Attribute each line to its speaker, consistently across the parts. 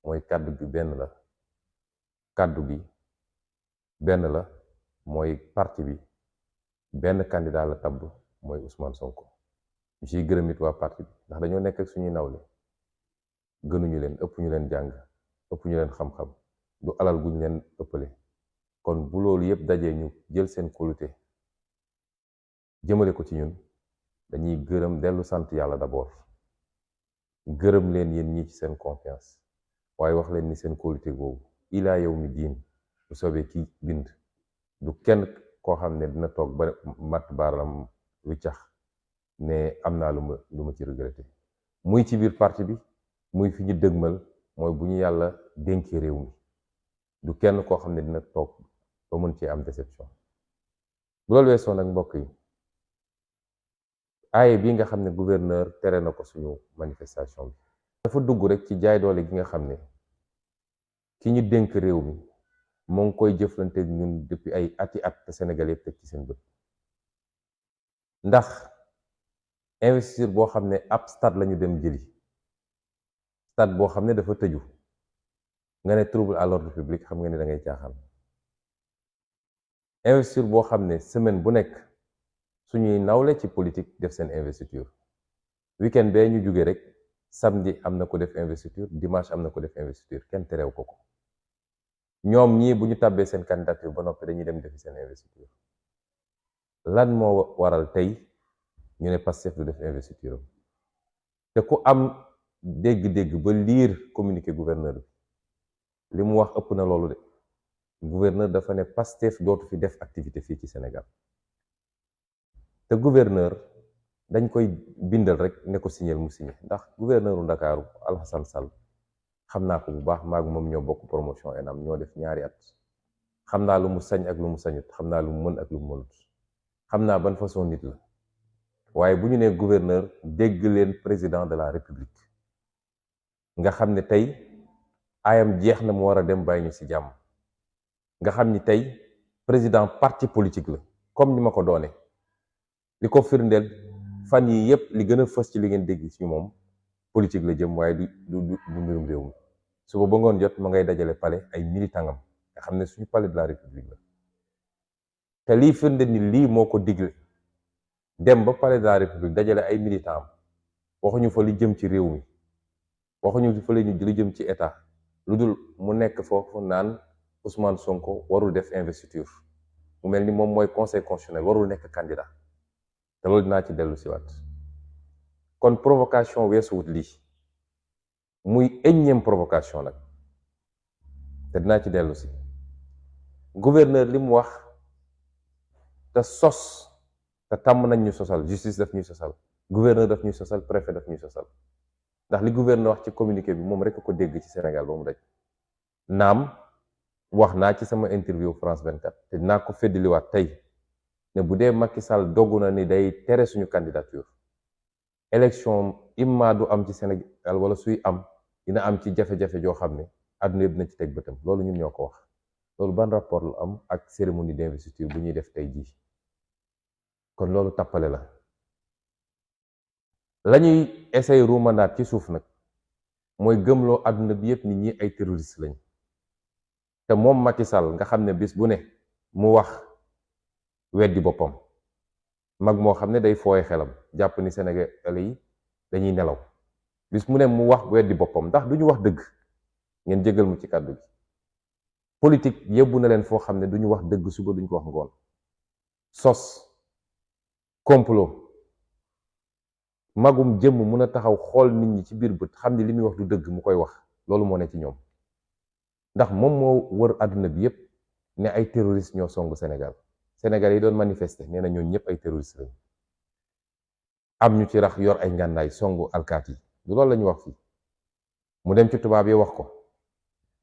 Speaker 1: mooy kàddu gi benn la kàddu gi benn la mooy parti bi benn candidat la tabb mooy Ousmane Sonko. ñu ciy gërëm it waa parti bi ndax dañoo nekk ak suñuy nawle gënuñu leen ëpp ñu leen jàng ëpp ñu leen xam-xam du alal guñ leen ëppale kon bu loolu yëpp dajee ñu jël seen kóolute jëmale ko ci ñun dañuy gërëm dellu sant yàlla d'abord gërëm leen yéen ñi ci seen confiance waaye wax leen ni seen kóolute boobu ilaa yow mi diin bu soobee ki bind du kenn koo xam ne dina toog ba matt baaram wiccax ne am naa lu ma ci regretté muy ci biir parti bi muy fi ñu dëgmal mooy bu ñu yàlla dénkee réew mi du kenn koo xam ne dina toog ba mën cee am déception bu loolu weesoo nag mbokk yi aaye bii nga xam ne gouverneur tere na ko suñu manifestation bi dafa dugg rek ci jaay doole gi nga xam ne ki ñu dénk réew mi moo ngi koy jëflante ñun depuis ay ati at te Sénégal yëpp teg ci seen bët ndax investir boo xam ne ab stade lañu dem jëli stade boo xam ne dafa tëju nga ne trouble à l'ordre public xam nga ne da ngay caaxaan investir boo xam ne semaine bu nekk suñuy nawle ci politique def seen investiture weekend bee ñu jóge rek samedi am na ko def investiture dimanche am na ko def investiture kenn terew ko ñoom ñii bu ñu tàbbee seen candidature ba noppi dañuy dem defi seen investiture lan moo waral tey ñu ne Pastef du def investiture te ku am dégg-dégg ba lire communiqué gouverneur bi li mu wax ëpp na loolu de gouverneur dafa ne Pastef dootu fi def activité fii ci Sénégal te gouverneur dañ koy bindal rek ne ko signal mu signé ndax gouverneuru Ndakaaru Alhassane Sall xam naa ko bu baax maag moom ñoo bokk promotion ENAM ñoo def ñaari at xam naa lu mu sañ ak lu mu sañut xam naa lu mu mën ak lu mu mënut xam naa ban façon nit la waaye bu ñu nee gouverneur dégg leen président de la république nga xam ne tey ayam jeex na mu war a dem bàyyi ñu ci jàmm nga xam ni tey président parti politique la comme ni ma ko doone li ko firndeel fan yi yépp li gën a fës ci li ngeen dégg ci moom politique la jëm waaye du mbirum réew mi suba ba ngoon jot ma ngay dajale palais ay militangam nga xam ne suñu palais de la république la te lii firnde ni lii moo ko digle dem ba palais de la république dajale ay militant am waxuñu fa li jëm ci réew mi waxuñu fa li jëm ci état lu dul mu nekk foofu naan Ousmane Sonko warul def investiture mu mel ni moom mooy conseil constitutionnel warul nekk candidat te loolu dinaa ci dellu si waat kon provocation weesuwut lii muy énième provocation nag te dinaa ci dellu si gouverneur li mu wax te sos te tàmm nañ ñu sosal justice daf ñuy sosal gouverneur daf ñuy sosal préfet daf ñuy sosal ndax li gouverneur wax ci communiqué bi moom rek ko dégg ci Sénégal ba mu daj naam wax naa ci sama interview France 24 te dinaa ko feddaliwaat tey ne bu dee Macky Sall doggu na ni day tere suñu candidature élection imma du am ci Sénégal wala suy am dina am ci jafe-jafe joo xam ne àdduna yëpp dina ci teg bëtam loolu ñun ñoo ko wax loolu ban rapport lu am ak cérémonie d'investiture bu ñuy def tey jii kon loolu tappale la ñuy essayer ruumandaat ci suuf nag mooy gëmloo àdduna bi yëpp nit ñi ay terroriste lañ te moom Macky Sall nga xam ne bis bu ne mu wax weddi boppam mag moo xam ne day fooye xelam jàpp ni Sénégalais yi dañuy nelaw bis mu ne mu wax weddi boppam ndax duñu wax dëgg ngeen jégal mu ci kàddu gi politique yóbbu na leen foo xam ne duñu wax dëgg suba duñu ko wax ngoon sos complot magum jëmm mun a taxaw xool nit ñi ci biir bët xam ni li muy wax du dëgg mu koy wax loolu moo ne ci ñoom ndax moom moo wër àdduna bi yépp ne ay terroristes ñoo songu Sénégal yi doon manifester nee na ñooñu ñëpp ay terroristes lañu am ñu ci rax yor ay ngànnaay songu alkaat yi du loolu la ñu wax fii mu dem ci tubaab yi wax ko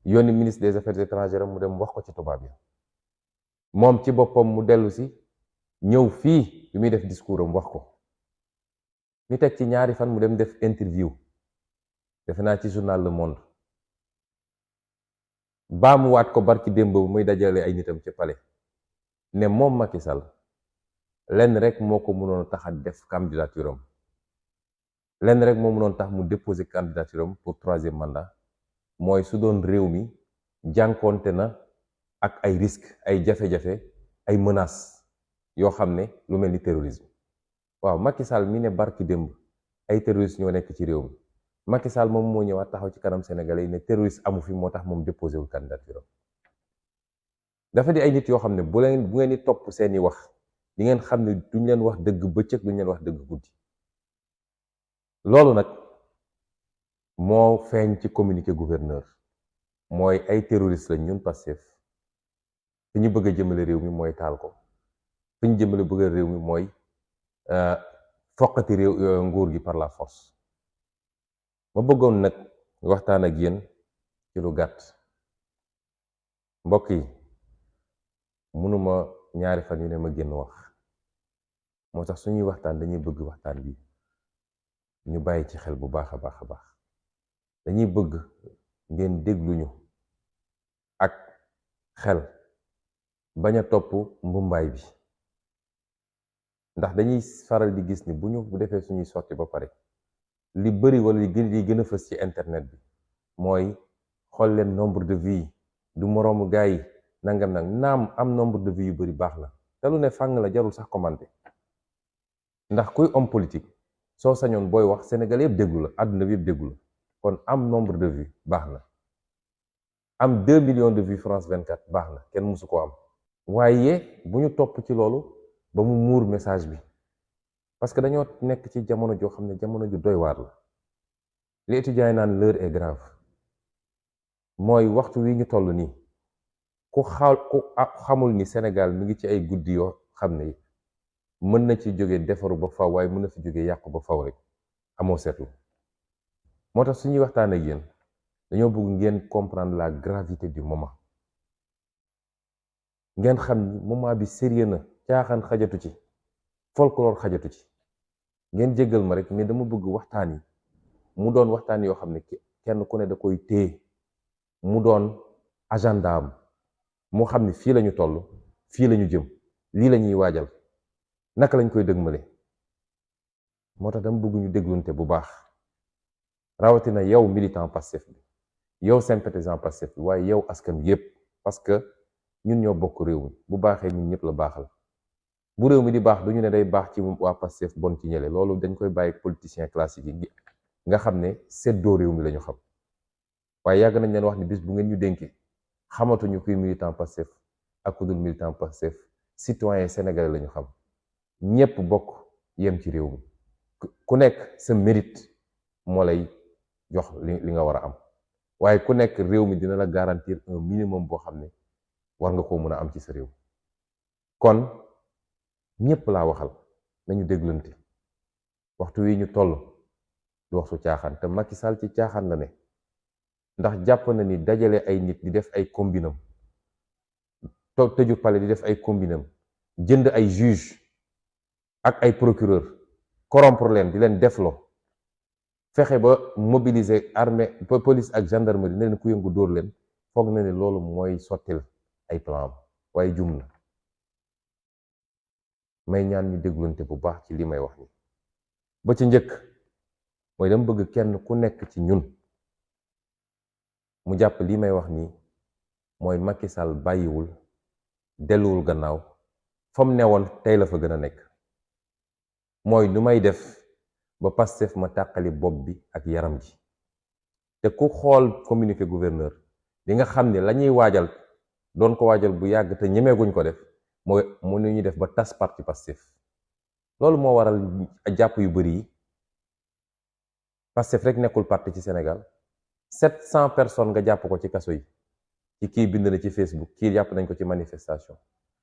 Speaker 1: yónni ministre des affaires étrangères mu dem wax ko ci tubaab yi moom ci boppam mu dellu si ñëw fii bi muy def discours am wax ko ñu teg ci ñaari fan mu dem def interview defe naa ci journal Le Monde baamuwaat ko barki démb bu muy dajale ay nitam ci palais ne moom Macky Sall lenn rek moo ko mënoon tax a def candidature am lenn rek moo mënoon tax mu déposer candidature am pour 3e mandat mooy su doon réew mi jànkoonte na ak ay risques ay jafe-jafe ay menaces yoo xam ne lu mel ni terrorisme waaw Macky Sall mi ne barki démb ay terroristes ñoo nekk ci réew mi Macky Sall moom moo ñëwaat taxaw ci kanam Sénégalais yi ne terroriste amu fi moo tax moom déposé wul candidature dafa di ay nit yoo xam ne bu ngeen di topp seeni wax di ngeen xam ne duñ leen wax dëgg bëccëg duñ leen wax dëgg guddi loolu nag moo feeñ ci communiqué gouverneur mooy ay terroriste lañ ñun Pastef fi ñu bëgg a jëmale réew mi mooy taal ko fi ñu jëmale bëgg réew mi mooy foqati réew nguur gi par la force ma bëggoon nag waxtaan ak yéen ci lu gàtt mbokk yi mënuma ñaari fan yu ne ma génn wax moo tax suñuy waxtaan dañuy bëgg waxtaan bi ñu bàyyi ci xel bu baax a baax a baax dañuy bëgg ngeen dégluñu ak xel bañ a topp mbumbaay bi ndax dañuy faral di gis ni bu ñu defee suñuy sorti ba pare li bëri wala li gën a fës ci internet bi mooy xool leen nombre de vues du moroomu gars yi nangam nag naam am nombre de vues yu bëri baax na te lu ne fàng la jarul sax commenter ndax kuy homme politique soo sañoon booy wax Sénégal yëpp déglu la àdduna bi yëpp déglu la kon am nombre de vues baax na am 2 millions de vues France 24 baax na kenn mësu ko am waaye bu ñu topp ci loolu ba mu muur message bi parce que dañoo nekk ci jamono joo xam ne jamono ju doy waar la li étudiants yi naan l'heure est grave mooy waxtu wi ñu toll nii ku xamul ni Sénégal mi ngi ci ay guddi yoo xam ne mën na ci jóge defaru ba faw waaye mën na fi jóge yàqu ba faw rek amoo seetlu moo tax suñuy waxtaan ak yéen dañoo bëgg ngeen comprendre la gravité du moment ngeen xam ni moment bi sérieux na caaxaan xajatu ci folklore xajatu ci ngeen jéggal ma rek mais dama bëgg waxtaan yi mu doon waxtaan yoo xam ne kenn ku ne da koy téye mu doon agenda am mu xam ni fii lañu toll fii lañu jëm lii la ñuy waajal naka lañ koy dëgmale moo tax dama bëgg ñu déglunte bu baax rawatina yow militant Pastef bi yow sympathisant Pastef bi waaye yow askan yépp parce que ñun ñoo bokk réew mi bu baaxee ñun ñëpp la baaxal bu réew mi di baax duñu ne day baax ci waa Pastef bon ci ñële loolu dañ koy bàyyi politicien classique yi nga xam ne seddoo réew mi la ñu xam waaye yàgg nañ leen wax ni bis bu ngeen ñu dénkee xamatuñu kuy militant Pastef ak ku dul militant Pastef citoyen sénégalais la ñu xam ñépp bokk yem ci réew mi ku nekk sa mérite moo lay jox li nga war a am waaye ku nekk réew mi dina la garantir un minimum boo xam ne war nga koo mën a am ci sa réew kon ñépp laa waxal nañu déglante waxtu wi ñu toll du wax su caaxaan te Macky Sall ci caaxaan la ne ndax jàpp na ni dajale ay nit di def ay combinam tëju palais di def ay combinam jënd ay juge ak ay procureur corrompre leen di leen defloo fexe ba mobiliser armée police ak gendarmerie ne leen ku yëngu dóor leen foog na ne loolu mooy sottil ay plan waaye jum na may ñaan ñu déglunte bu baax ci li may wax ni ba ci njëkk mooy dama bëgg kenn ku nekk ci ñun mu jàpp li may wax nii mooy Macky Sall bàyyiwul delluwul gannaaw fa mu newoon tey la fa gën a nekk mooy nu may def ba Pastef ma tàqali bopp bi ak yaram ji te ku xool communiqué gouverneur di nga xam ne la ñuy waajal doon ko waajal bu yàgg te ñemeeguñ ko def mooy mu nu ñuy def ba tas parti Pastef loolu moo waral jàpp yu bëri yi Pastef rek nekkul parti ci Sénégal 700 personnes nga jàpp ko ci kaso yi ci kii bind na ci Facebook kii jàpp nañ ko ci manifestation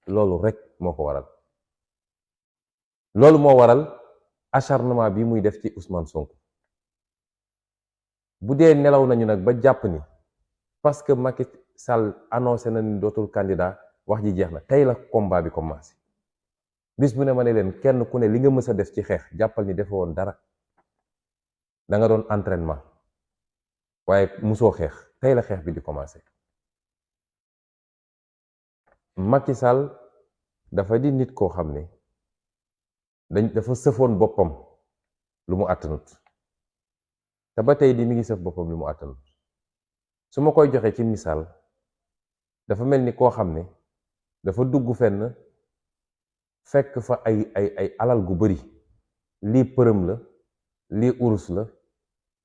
Speaker 1: loolu rek moo ko waral loolu moo waral acharnement bi muy def ci Ousmane Sonko bu dee nelaw nañu nag ba jàpp ni parce que Macky Sall annoncé na ni dootul candidat wax ji jeex na tey la combat bi commencé bis bu ne ma ne leen kenn ku ne li nga mës a def ci xeex jàppal ni defe woon dara da nga doon entraînement waaye musoo xeex tey la xeex bi di commencé Macky Sall dafa di nit koo xam ne dafa sëfoon boppam lu mu àttanut te ba tey di mi ngi sëf boppam lu mu àttanut su ma koy joxe ci misaal dafa mel ni koo xam ne dafa dugg fenn fekk fa ay alal gu bari, lii përëm la, lii urus la,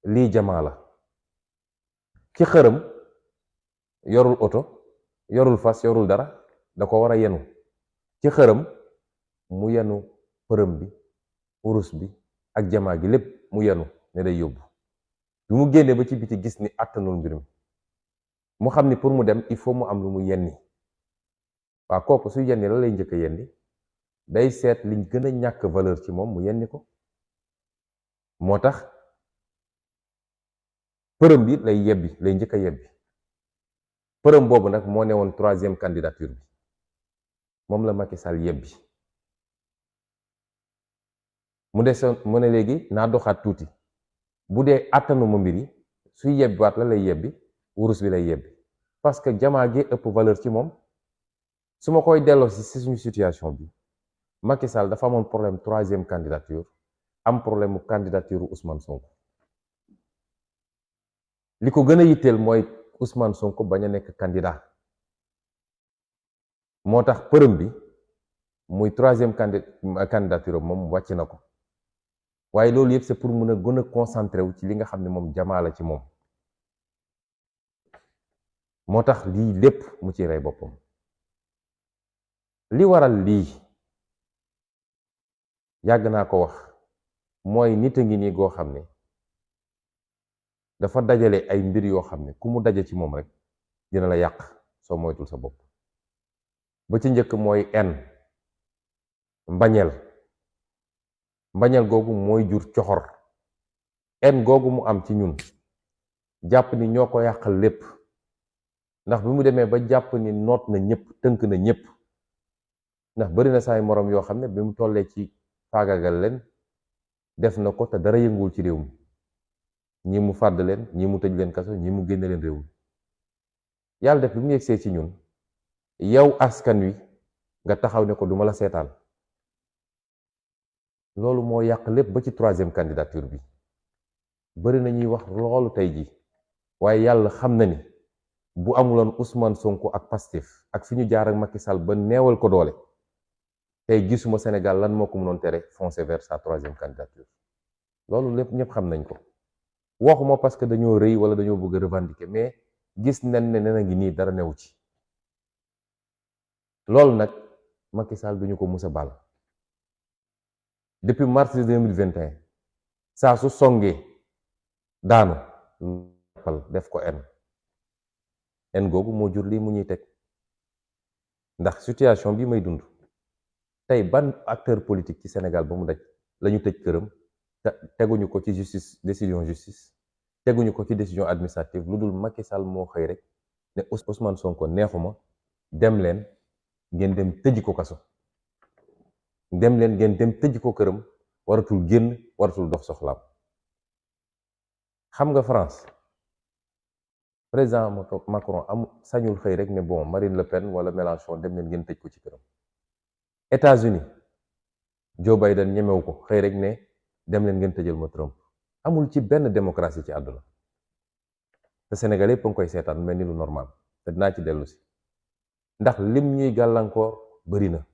Speaker 1: lii jamaa la. ci xërëm yorul oto, yorul fas, yorul dara, da ko war a yenu. ci xërëm mu yenu përëm bi, urus bi ak jamaa gi lépp mu yenu ne day yóbbu. bi mu génnee ba ci biti gis ni àttanul mbir mi, mu xam ni pour mu dem il faut mu am lu mu yenni. waa kooku su yenni la lay njëkk a yenni, day seet liñ gën a ñàkk valeur ci moom mu yenni ko. moo tax përëm bi lay yebbi, lay njëkk a yebbi. përëm boobu nag moo newoon 3e candidature bi, moom la Macky Sall yebbi. mu desoon mu ne léegi naa doxaat tuuti, bu dee àttanuma mbir yi suy yebbiwaat la lay yebbi, wurus bi lay yebbi, parce que jamaa gi ëpp valeur ci moom. su ma koy delloo si suñu situation bi, Macky Sall dafa amoon problème 3e candidature, am problème mu candidature Ousmane Sonko. li ko gën a yitteel mooy Ousmane Sonko bañ a nekk candidat. moo tax përëm bi muy 3e candidature moom wàcc na ko. waaye loolu yëpp c'est pour mun a gën a concentré wu ci li nga xam ne moom jamaa la ci moom. moo tax lii lépp mu ci rey boppam. li waral lii yàgg naa ko wax, mooy nit a ngi nii goo xam ne dafa dajale ay mbir yoo xam ne ku mu daje ci moom rek dina la yàq soo moytul sa bopp. ba ci njëkk mooy mbañeel googu mooy jur coxor. googu mu am ci ñun jàpp ni ñoo ko yàqal lépp, ndax bi mu demee ba jàpp ni noot na ñëpp, tënk na ñëpp. ndax bari na saay moroom yoo xam ne bi mu tollee ci faagagal leen def na ko te dara yënguwul ci réew mi. ñi mu fàdd leen, ñi mu tëj leen kaso, ñi mu génne leen réew mi. yàlla def bi mu yegsee ci ñun, yow askan wi nga taxaw ne ko duma la seetaan. loolu moo yàq lépp ba ci 3e candidature bi. bari na ñuy wax loolu tey ji, waaye yàlla xam na ni bu amuloon Ousmane Sonko ak Pastef ak fi ñu jaar ak Macky Sall ba neewal ko doole, tey gisuma Sénégal lan moo ko mënoon tere foncer vers sa 3e candidature. loolu lépp ñëpp xam nañ ko. waxuma parce que dañoo rëy wala dañoo bëgg a revendiquer, mais gis nañ ne nee na ngi nii dara newu ci. loolu nag Macky Sall duñu ko mus a baal. depuis mars 2021 saa su songee daanu def ko en googu moo jur lii mu ñuy teg. ndax situation bi may dund tey ban acteur politique ci Sénégal ba mu daj lañu tëj këram te teguñu ko ci justice, décision justice, teguñu ko ci décision administrative, lu dul Macky Sall moo xëy rek ne Ousmane Sonko neexuma, dem leen ngeen dem tëj ko kaso, dem leen ngeen dem tëj ko këram, waratul génn, waratul dox soxlaam. xam nga France président Macron sañul xëy rek ne bon Marine Le Pen wala Mélenchon dem leen ngeen tëj ko ci këram. États-Unis Joe Biden ñemewu ko xëy rek ne dem leen ngeen tëjal ma Trump. amul ci benn démocratie ci àdduna. te Sénégal yëpp a ngi koy seetaan mel ni lu normal, te dinaa ci dellu si ndax lim ñuy gàllankoor bari na.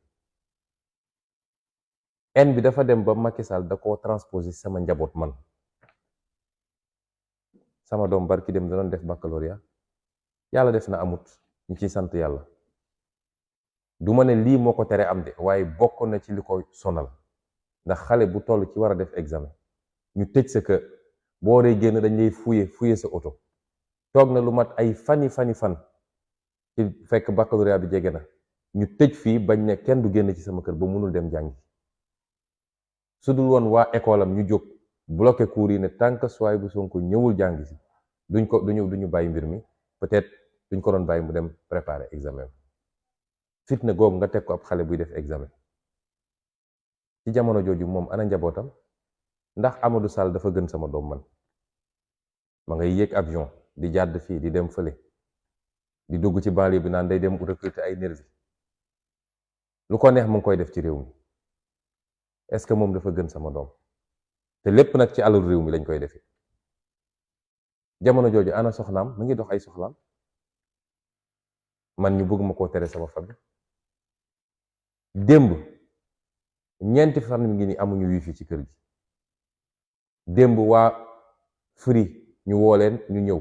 Speaker 1: bi dafa dem ba Macky Sall da koo transposé sama njaboot man. sama doom barki dem da doon def baccalauréat, yàlla def na amut, ñu ciy sant yàlla. du ma ne lii moo ko tere am de, waaye bokk na ci li ko sonal. ndax xale bu toll ci war a def examen ñu tëj sa kër, boo dee génn dañ lay fuye sa oto. toog na lu mat ay fan ci fekk baccalauréat bi jege na, ñu tëj fii bañ ne kenn du génn ci sama kër ba mënul dem jàngi. su dul woon waa école am ñu jóg bloqué cours yi ne tant que Souhaïbou Sonko ñëwul jàngi si duñu bàyyi mbir mi, peut-être duñ ko doon bàyyi mu dem préparer examen. fitna googu nga teg ko ab xale buy def examen. ci jamono jooju moom ana njabootam? ndax Amadou Sall dafa gën sama doom man? ma ngay yéeg avion di jàdd fii di dem fële, di dugg ci banlieue bi naan day dem recruter ay nervi. lu ko neex mu ngi koy def ci réew mi. est-ce que moom dafa gën sama doom? te lépp nag ci alalu réew mi lañ koy defee. jamono jooju ana soxnaam mu ngi dox ay soxlaam, man ñu bëgg ma koo tere sama famille. démb ñeenti fan mi ngi ni amuñu wifi ci kër gi. démb waa Free ñu woo leen ñu ñëw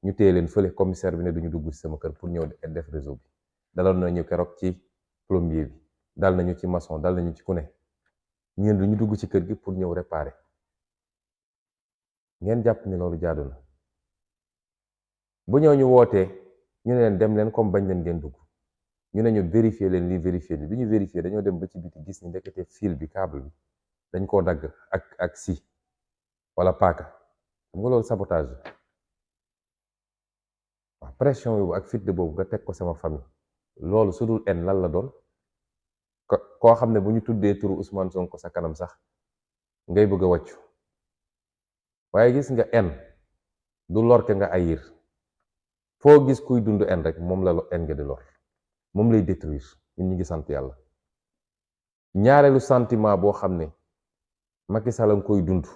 Speaker 1: ñu téye leen fële, commissaire bi ne duñu dugg ci sama kër pour ñëw def réseau bi. daloon nañu keroog ci plombier bi, dal nañu ci maçon, dal nañu ci ku ne, ñun duñu dugg ci kër gi pour ñëw réparer. ngeen jàpp ni loolu jaadu na? bu ñëw ñu wootee ñu ne leen dem leen comme bañ leen ngeen dugg, ñu ne ñu vérifier leen lii vérifier li, bi ñu vérifier dañoo dem ba ci biti gis ni ndekete fil bi câble bi dañ koo dagg ak si wala paaka. xam nga loolu sabotage waaw, pression boobu ak fit boobu nga teg ko sama famille, loolu su dul en lan la doon? koo xam ne bu ñu tuddee turu Ousmane Sonko sa kanam sax ngay bëgg a wàccu. waaye gis nga en du lor ke nga ayir. foo gis kuy dund en rek moom la en nga di lor, moom lay détruire. ñun ñu ngi sant yàlla. ñaareelu sentiment boo xam ne Macky Sall a nga koy dund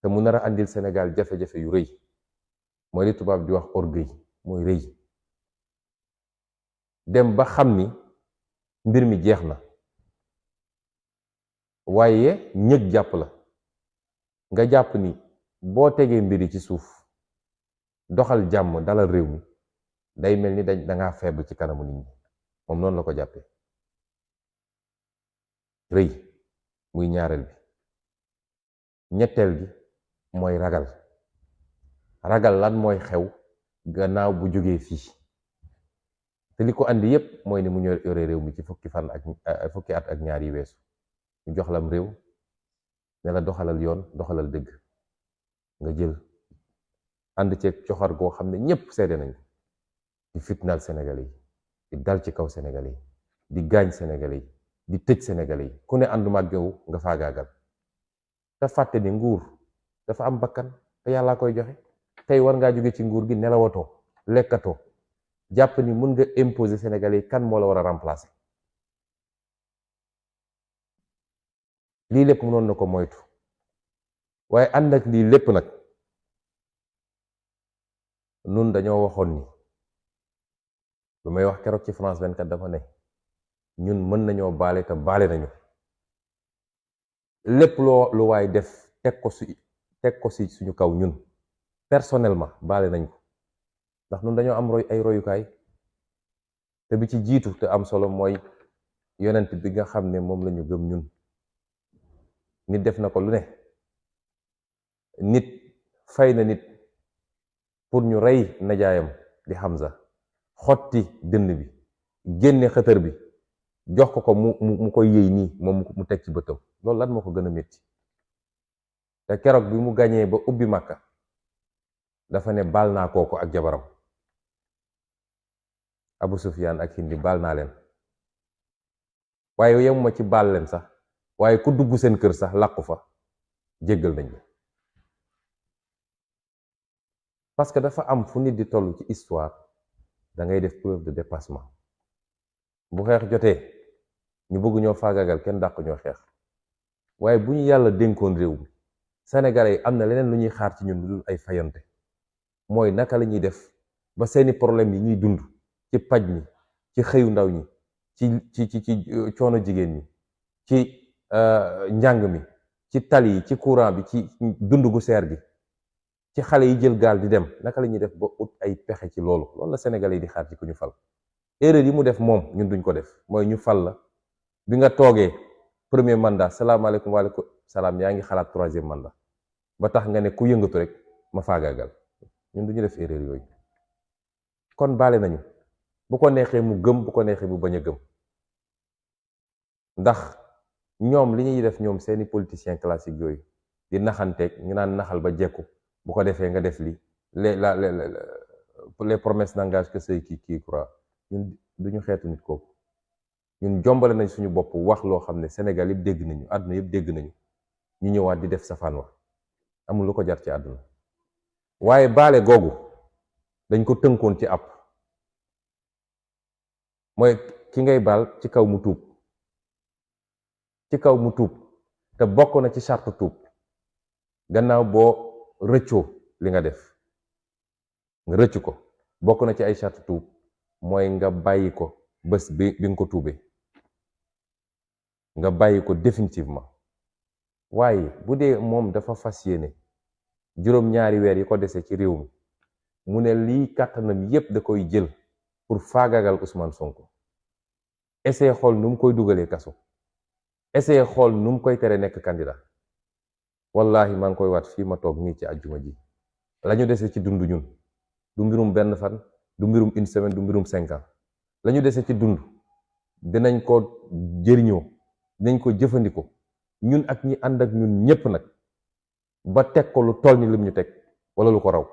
Speaker 1: te mu nar a andil Sénégal jafe-jafe yu rëy mooy li tubaab di wax orgueil, mooy rëy. dem ba xam ni mbir mi jeex na waaye ñëg jàpp la nga jàpp ni boo tegee mbir yi ci suuf doxal jàmm dalal réew mi day mel ni dangaa faible ci kanamu nit ñi. moom noonu la ko jàppee. rëy muy ñaareel bi. ñetteel bi mooy ragal. ragal lan mooy xew gannaaw bu jógee fii te li ko andi yépp mooy ni mu ñoo yore réew mi ci fukki at ak ñaar yi weesu. ñu jox lam réew ne la doxalal yoon, doxalal dëgg, nga jël ànd ceeg coxar goo xam ne ñépp seede nañ di fitnaal Sénégalais yi, di dal ci kaw Sénégalais yi, di gaañ Sénégalais yi, di tëj Sénégalais yi, ku ne ànduma ak yow nga faagaagal. te fàtte ni nguur dafa am bakkan te yàllaa koy joxe. tey war ngaa jóge ci nguur gi nelawatoo, lekkatoo, jàpp ni mun nga imposer Sénégalais yi kan moo la war a remplacer. lii lépp mënoon na ko moytu, waaye ànd ak lii lépp nag nun dañoo waxoon ni, lu may wax keroog ci France 24 dafa ne ñun mën nañoo baale te baale nañu. lépp lu waay def teg ko si suñu kaw ñun personnellement baale nañ ko, ndax ñun dañoo am ay royukaay. te bi ci jiitu te am solo mooy yonent bi nga xam ne moom lañu gëm ñun. nit def na ko lu ne, nit fay na nit pour ñu rey najaayam di Hamza, xotti dënn bi, génne xëtër bi, jox ko mu koy yëy nii moom mu teg ci bëtam. loolu lan moo ko gën a métti? te keroog bi mu gañee ba ubbi Makka dafa ne baal naa kooku ak jabaram Abu Sufyaan ak Hindi, baal naa leen. waaye yemuma ci baal leen sax, waaye ku dugg seen kër sax làqu fa jéggal nañ la. parce que dafa am fu nit di toll ci histoire da ngay def preuve de dépassement. bu xeex jotee ñu bëgg ñoo faagagal, kenn dàq ñoo xeex. waaye bu ñu yàlla dénkoon réew mi, Sénégalais yi am na leneen lu ñuy xaar ci ñun lu dul ay fayante. mooy naka la ñuy def ba seeni problème yi ñuy dund ci paj mi, ci xëyu ndaw ñi, ci coono jigéen ñi, ci njàng mi, ci tali yi, ci courant bi, ci dund gu seer gi, ci xale yi jël gaal di dem, naka la ñuy def ba ut ay pexe ci loolu la Sénégalais yi di xaar ci ku ñu fal. erreur yi mu def moom ñun duñ ko def, mooy ñu fal la bi nga toogee premier mandat salaamaaleykum waaleykum salaam yaa ngi xalaat troisième mandat ba tax nga ne ku yëngatu rek ma faagaagal. ñun duñu def erreur yooyu. kon baale nañu, bu ko neexee mu gëm, bu ko neexee mu bañ a gëm, ndax ñoom li ñuy def ñoom seeni politiciens classiques yooyu di naxanteeg ñu naan naxal ba jekku, bu ko defee nga def li les promesses n'engagent que ceux qui y croient. ñun duñu xeetu nit kooku. ñun jombale nañ suñu bopp wax loo xam ne Sénégal yëpp dégg nañu, àdduna yëpp dégg nañu, ñu ñëwaat di def safaan wax. amul lu ko jar ci àdduna. waaye baale googu dañ ko tënkoon ci àpp, mooy ki ngay baal ci kaw mu tuub, te bokk na ci charte tuub. gannaaw boo rëccoo li nga def nga rëcc ko bokk na ci ay charte tuub mooy nga bàyyi ko bés bi nga ko tuubee nga bàyyi ko définitivement waaye bu dee moom dafa fas yéene juróom-ñaari weer yi ko dese ci réew mi mu ne lii kàttanam yépp da koy jël pour faagagal Ousmane Sonko essayer xool nu mu koy dugalee kaso essayer xool nu mu koy tere nekk candidat wallahi maa ngi koy waat fii ma toog nii ci àjjuma ji la ñu dese ci dund ñun du mbirum benn fan du mbirum une semaine du mbirum 5 ans la ñu dese ci dund dinañ ko jëriñoo dinañ ko jëfandikoo ñun ak ñi ànd ak ñun ñépp nag ba teg ko lu toll ni lim ñu teg wala lu ko raw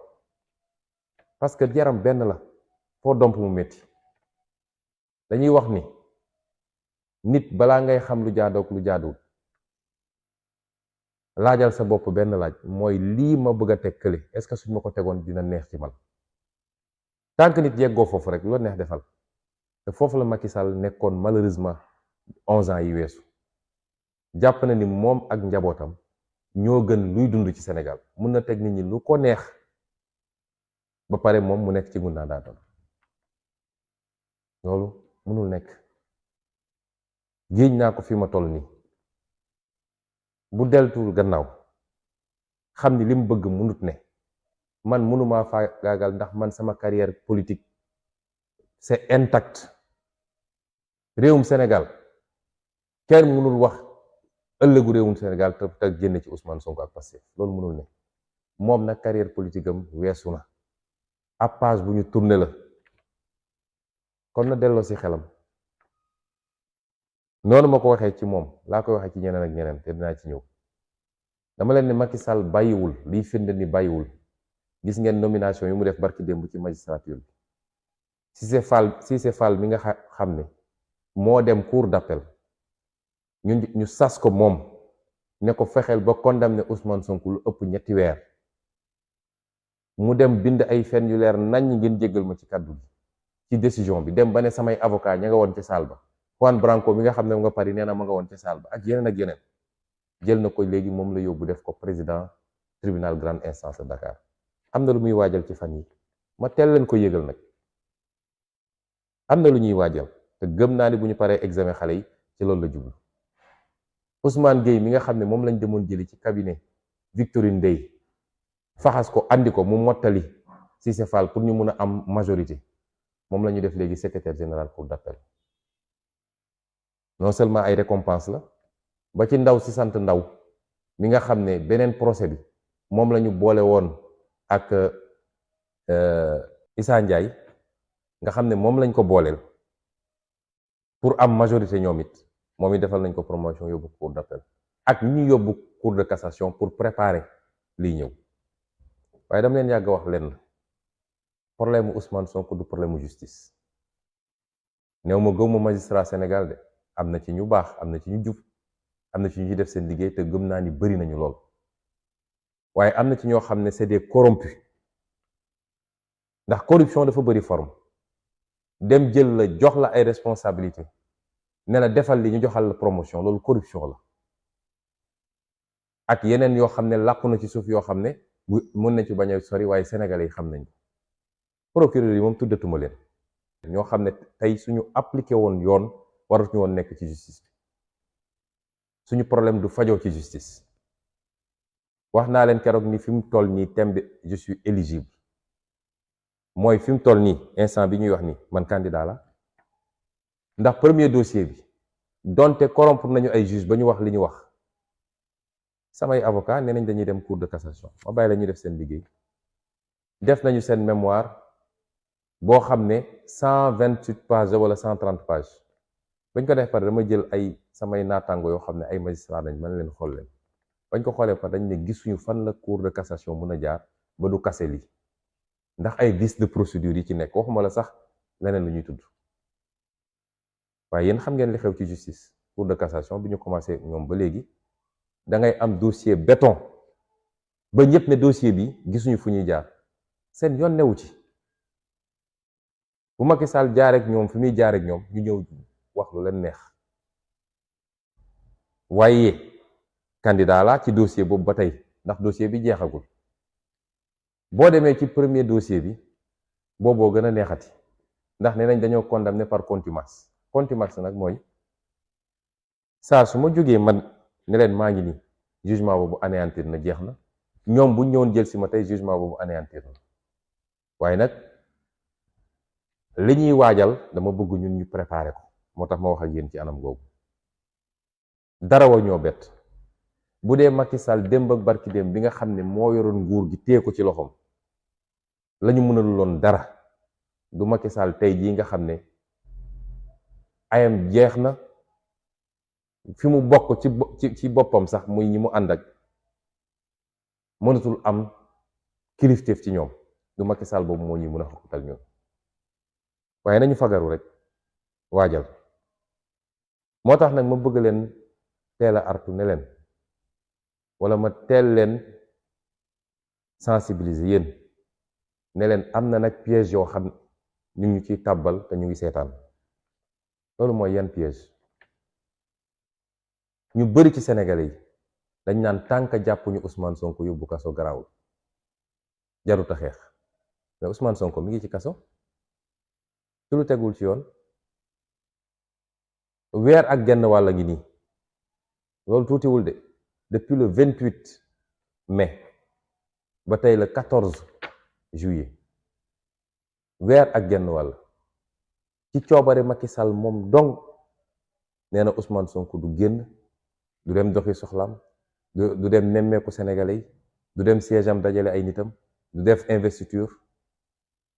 Speaker 1: parce que yaram benn la foo domp mu metti dañuy wax ni nit balaa ngay xam lu jaadoog lu jaaduwul laajal sa bopp benn laaj mooy lii ma bëgg a teg kële est-ce que suñ ma ko tegoon dina neex ci man tant que nit yeggoo foofu rek loo neex defal te foofu la Macky Sall nekkoon malheureusement 11 ans yi weesu jàpp na ni moom ak njabootam ñoo gën luy dund ci Sénégal mun na teg nit ñi lu ko neex ba pare moom mu nekk ci ngundaa daatam loolu mënul nekk géej naa ko fi ma toll nii bu deltuwul gannaaw xam ni li mu bëgg munut ne man mënumaa faagaagal ndax man sama carrière politique c'est intact réewum Sénégal kenn mënul wax ëllëgu réewum Sénégal te génne ci Ousmane Sonko ak Pastef loolu mënul ne moom nag carrière politique am weesu na ab page bu ñu tourné la kon na delloo si xelam noonu ma ko waxee ci moom laa koy waxee ci ñeneen ak ñeneen te dinaa ci ñëw dama leen ne Macky Sall bàyyiwul liy firnde ni bàyyiwul gis ngeen nomination yi mu def barki démb ci magistrature bi Cissé Fall mi nga xam ne moo dem cour d'appel ñu sas ko moom ne ko fexeel ba condamné Ousmane Sonko lu ëpp 3 weer mu dem bind ay fen yu leer nañ ngeen jéggal ma ci kàddu gi ci décision bi dem ba ne samay avocat ña nga woon ca salle ba Juan Branco mi nga xam ne mu nga Paris nee na ma nga woon ca salle ba ak yeneen jël na ko léegi moom la yóbbu def ko président tribunal grande instance de Dakar am na lu muy waajal ci fan yi ma teel leen ko yëgal nag am na lu ñuy waajal te gëm naa ni bu ñu paree examen xale yi ci loolu la jublu Ousmane Gueye mi nga xam ne moom lañ demoon jëli ci cabinet Victorine Ndeye faxas ko andi ko mu mottali Cissé Fall pour ñu mun a am majorité moom la ñu def léegi secrétaire général cour d'appel non seulement ay récompense la ba ci ndaw si sant ndaw mi nga xam ne beneen procès bi moom la ñu boole woon ak Issa Ndiaye nga xam ne moom lañ ko booleel pour am majorité ñoom it moom it defal nañ ko promotion yóbbu cour d'appel ak ñu yóbbu cour de cassation pour préparer lii ñëw waaye dama leen yàgg wax leen problème mu Ousmane Sonko du problème mu justice néew ma gëw ma magistrat Sénégal de am na ci ñu baax am na ci ñu jub am na ci ñu def seen liggéey te gëm naa ni bari nañu lool waaye am na ci ñoo xam ne c'est des corrompus ndax corruption dafa bari forme dem jël la jox la ay responsabilité ne la defal li ñu joxal la promotion loolu corruption la ak yeneen yoo xam ne làqu na ci suuf yoo xam ne bu mën na ci bañ a sori waaye sénégalais yi xam nañ ko procureur yi moom tuddatuma leen ñoo xam ne tey suñu appliqué woon yoon waratuñu woon nekk ci justice bi suñu problème du fajoo ci justice wax naa leen keroog ni fi mu toll nii thème bi je suis éligible mooy fi mu toll nii instant bi ñuy wax ni man candidat la ndax premier dossier bi donte corrompre nañu ay juge ba ñu wax li ñu wax samay avocat nee nañ dañuy dem cour de cassation ma bàyyi la ñuy def seen liggéey def nañu seen mémoire boo xam ne 128 pages wala 130 pages bañ ko def pare dama jël ay samay naataango yoo xam ne ay magistrat lañ mën leen xool leen bañ ko xoolee pare dañ ne gisuñu fan la cour de cassation mën a jaar ba du kase lii ndax ay vices de procédure yi ci nekk waxuma la sax leneen lu ñuy tudd waaye yéen xam ngeen li xew ci justice cour de cassation bi ñu commencé ñoom ba léegi da ngay am dossier béton ba ñëpp ne dossier bi gisuñu fu ñuy jaar seen yoon newu ci bu Macky Sall jaar ak ñoom fi muy jaar ak ñoom ñu ñëw wax lu leen neex waaye candidat la ci dossier boobu ba tey ndax dossier bi jeexagul boo demee ci premier dossier bi booboo gën a neexati ndax nee nañ dañoo condamné par contumace. Contumace nag mooy saa su ma jógee man ne leen maa ngi nii jugement boobu anéantir na, jeex na, ñoom bu ñëwoon jël si ma tey jugement boobu anéantir na. waaye nag li ñuy waajal dama bëgg ñun ñu préparer ko, moo tax ma wax ak yéen ci anam googu. dara wa ñoo bett bu dee Macky Sall démb ak barki démb bi nga xam ne moo yoroon nguur gi téye ko ci loxoom la ñu mënaluloon dara, du Macky Sall tey jii nga xam ne ayam jeex na, fi mu bokk ci boppam sax muy ñi mu ànd ak mënatul am kilifteef ci ñoom. du Macky Sall boobu moo ñuy mën a xokkutal ñun. waaye nañu fagaru rek waajal. moo tax nag ma bëgg leen teel a artu ne leen, wala ma teel leen sensibiliser yéen ne leen am na nag piège yoo xam ñu ngi ciy tàbbal te ñu ngi seetaan. loolu mooy yan piège? ñu bari ci Sénégalais yi dañ naan tànk jàppuñu Ousmane Sonko yóbbu kaso garaawul, jarut a xeex. mais Ousmane Sonko mi ngi ci kaso ci lu tegul ci yoon, weer ak genn wàll ngi nii. loolu tuutiwul de. depuis le 28 mai ba tey le 14 juillet, weer ak genn wàll ci coobare Macky Sall moom dong nee na Ousmane Sonko du génn, du dem doxi soxlaam, du dem nemmeeku Sénégalais yi, du dem siège am dajale ay nitam, du def investiture.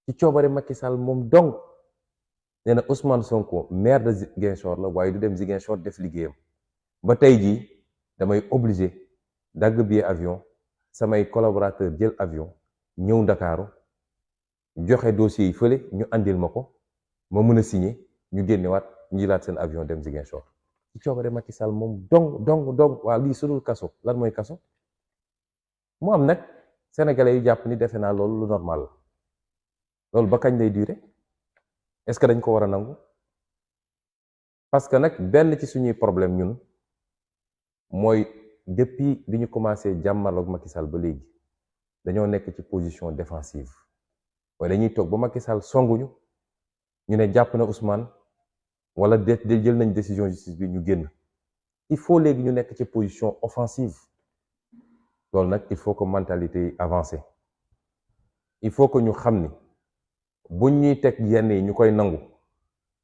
Speaker 1: ci coobare Macky Sall moom dong nee na Ousmane Sonko maire de Ziguinchor la, waaye du dem Ziguinchor def liggéeyam. ba tey jii damay obligé dagg billet avion, samay collaborateur jël avion ñëw Ndakaaru joxe dossier yi fële ñu andil ma ko, ma mën a signé, ñu génnewaat njilaat seen avion dem Ziguinchor. ci coobare Macky Sall moom dong. waa lii sudul kaso lan mooy kaso? mu am nag sénégalais yu jàpp ni defe naa loolu lu normal la. loolu ba kañ lay durer? est-ce que dañ ko war a nangu? parce que nag benn ci suñuy problème ñun mooy depuis bi ñu commencé jàmmarloog Macky Sall ba léegi dañoo nekk ci position défensive. waaye dañuy toog ba Macky Sall songuñu ñu ne jàpp na Ousmane wala jël nañ décision justice bi ñu génn. il faut léegi ñu nekk ci position offensive. loolu nag il faut que mentalité yi avancé. il faut que ñu xam ni buñ ñuy teg yenn yi ñu koy nangu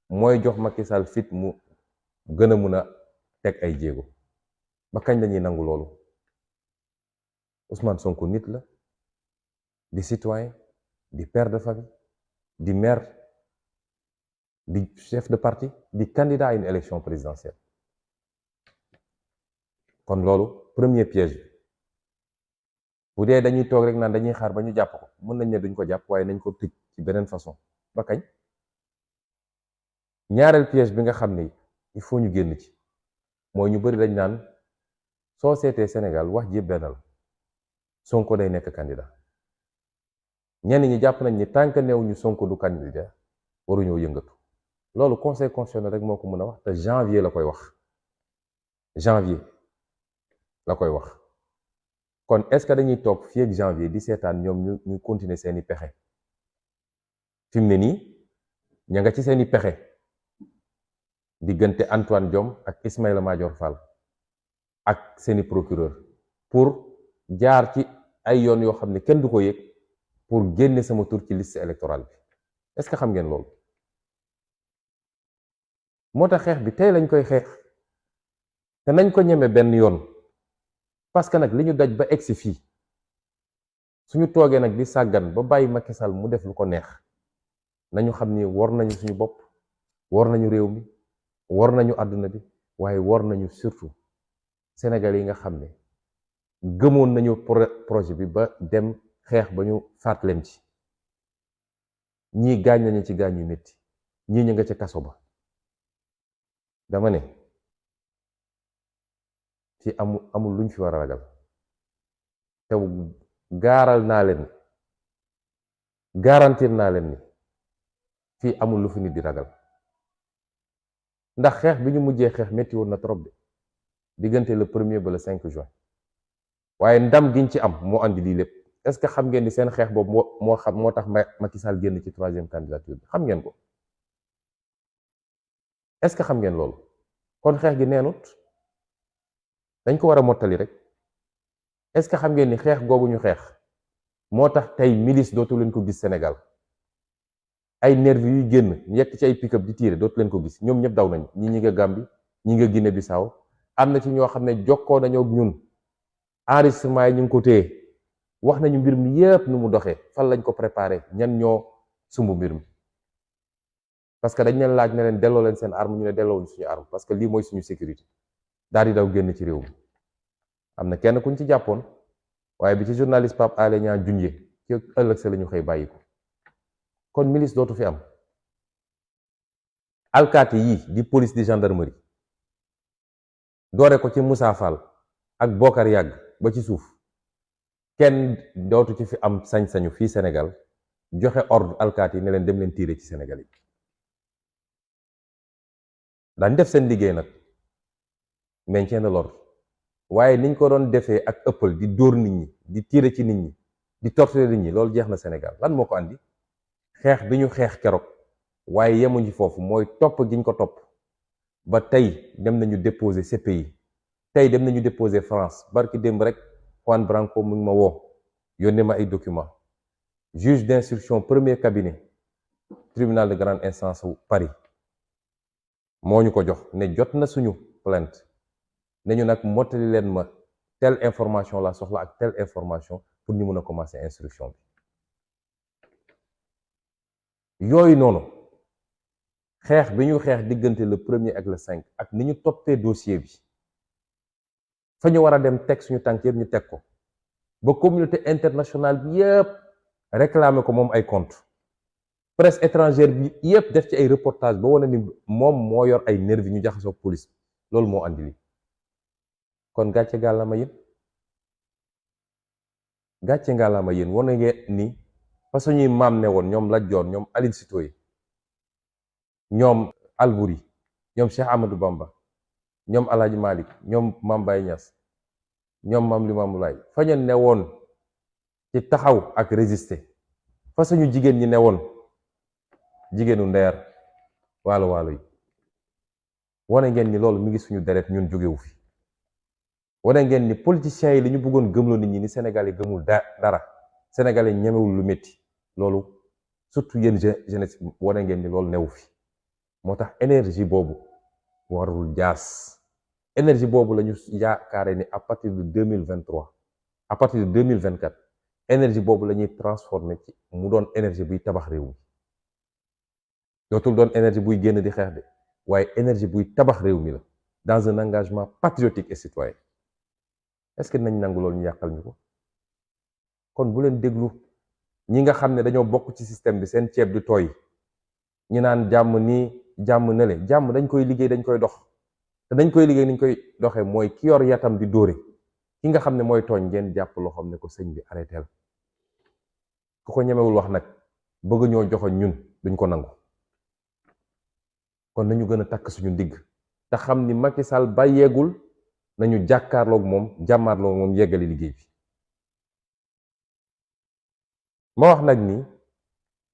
Speaker 1: mooy jox Macky Sall fit mu gën a mun a teg ay jéego. ba kañ lañuy nangu loolu? Ousmane Sonko nit la, di citoyen, di père de famille, di maire, di chef de parti, di candidat à une élection présidentielle. kon loolu premier piège bi. bu dee dañuy toog rek naan dañuy xaar ba ñu jàpp ko, mën nañ ne duñ ko jàpp, waaye nañ ko tëj ci beneen façon. ba kañ? ñaareel piège bi nga xam ne il faut ñu génn ci mooy ñu bari dañ naan soo seetee Sénégal wax ji benn la, Sonko day nekk candidat. ñenn ñi jàpp nañ ni tant que néew ñu Sonko du candidat waruñoo yëngatu. loolu conseil constitutionnel rek moo ko mën a wax, te janvier la koy wax. janvier la koy wax. kon est-ce que dañuy toog fii ak janvier di seetaan ñoom ñu continuer seeni pexe? fi mu ne nii ña nga ci seeni pexe diggante Antoine Diome ak Ismaïla Madior Fall ak seeni procureur pour jaar ci ay yoon yoo xam ne kenn du ko yëg pour génne sama tur ci liste électorale bi. est-ce que xam ngeen loolu? moo tax xeex bi tey lañ koy xeex te nañ ko ñeme benn yoon, parce que nag li ñu daj ba egsi fii suñu toogee nag di sàggan ba bàyyi Macky Sall mu def lu ko neex, nañu xam ni war nañu suñu bopp, war nañu réew mi, war nañu àdduna bi, waaye war nañu surtout Sénégal yi nga xam ne gëmoon nañu projet bi ba dem xeex ba ñu faat leen ci. ñii gaañ nañu ci gaañ yu métti, ñii ñu nga ca kaso ba. dama ne ci amul luñ fi war a ragal, te gaaral naa leen, garantir naa leen ni fii amul lu fi nit di ragal. ndax xeex bi ñu mujjee xeex métti woon na trop de diggante le 1er ba le 5 juin, waaye ndam giñ ci am moo andi lii lépp. est-ce que xam ngeen ni seen xeex boobu moo tax Macky Sall génn ci 3e candidature bi xam ngeen ko est-ce que xam ngeen loolu kon xeex gi neenut dañ ko war a mottali rek est-ce que xam ngeen ni xeex googu ñu xeex moo tax tey milice dootu leen ko gis Sénégal ay nervi yuy génn yekk ci ay pick-up di tiire dootu leen ko gis ñoom ñëpp daw nañ ñi nga Gambie ñi nga Guinée Bissau am na ci ñoo xam ne jokkoo nañoo ak ñun enregistrement yi ñu ngi ko téye wax nañu mbir mi yépp nu mu doxee fan lañ ko préparé ñan ñoo sumb mbir mi parce que dañ leen laaj ne leen delloo leen seen arme ñu ne delloowuñ suñu arme parce que lii mooy suñu sécurité daal di daw génn ci réew mi am na kenn kuñ ci jàppoon waaye bi ci journaliste Pape Alé Niang junjee ci ëllëg sa la ñu xëy bàyyi ko kon milice dootu fi am alkaati yi di police di gendarmerie doore ko ci Moussa Fall ak Bokar Yàgg ba ci suuf kenn dootu ci fi am sañ-sañu fii Sénégal joxe ordre alkaati yi ne leen dem leen tiire ci Sénégal yi daañ def seen liggéey nag maintien de l'ordre waaye niñ ko doon defee ak ëppal di dóor nit ñi di tiire ci nit ñi di torturer nit ñi loolu jeex na Sénégal lan moo ko andi xeex bi ñu xeex keroog waaye yemuñu foofu mooy topp giñ ko topp ba tey dem nañu déposer CPI tey dem nañu déposer France barki démb rek Juan Branco mu ngi ma woo yónnee ma ay documents juge d'instruction premier cabinet tribunal de grande instance Paris moo ñu ko jox ne jot na suñu plainte ne ñu nag mottali leen ma telle information la soxla ak telle information pour ñu mën a commencer instruction bi yooyu noonu xeex bi ñu xeex diggante le 1er ak le 5 ak ni ñu toppee dossier bi fa ñu war a dem teg suñu tànk yëpp ñu teg ko ba communauté internationale bi yëpp réclamer ko moom ay compte presse étrangère bi yëpp def ci ay reportage ba wane ni moom moo yor ay nervi ñu jaxasoo police loolu moo andi li kon gàcce ngàllama yéen wane ngeen ni fa suñuy maam ne woon ñoom Lat Joor ñoom Aline Sitoé ñoom Albouri ñoom Cheikh Amadou Bamba ñoom Alaaji Malick ñoom Mame Baye Niass ñoom Mame Limamou Laye fa ñu ne woon ci taxaw ak résister fa suñu jigéen ñi ne woon jigéenu ndeer waalo yi wane ngeen ni loolu mi ngi suñu deret ñun jógewu fi wane ngeen ni politiciens yi li ñu bëggoon gëmloo nit ñi ni Sénégal yi gëmul dara Sénégal yi ñemewul lu métti loolu surtout yéen jeunesse wane ngeen ni loolu newu fi moo tax énergie boobu warul jaas énergie boobu la ñu yaakaare ni à partir de 2023 à partir de 2024 énergie boobu la ñuy transformer ci mu doon énergie buy tabax réew mi dootul doon énergie buy génn di xeex de waaye énergie buy tabax réew mi la dans un engagement patriotique et citoyen est-ce que nañ nangu loolu ñu yàqal ñu ko kon bu leen déglu ñi nga xam ne dañoo bokk ci système bi seen ceeb du tooy ñi naan jàmm nii jàmm nele jàmm dañ koy liggéey dañ koy dox te dañ koy liggéey niñ koy doxee mooy ki yor yatam di dóore ki nga xam ne mooy tooñ ngeen jàpp loxoom ne ko sëñ bi arrêteel ku ko ñemewul wax nag bëgg ñoo joxoñ ñun duñ ko nangu kon nañu gën a takk suñu ndigg te xam ni Macky Sall bàyyeegul nañu jàkkaarloog moom jàmmaarloog moom yeggali liggéey bi ma wax nag ni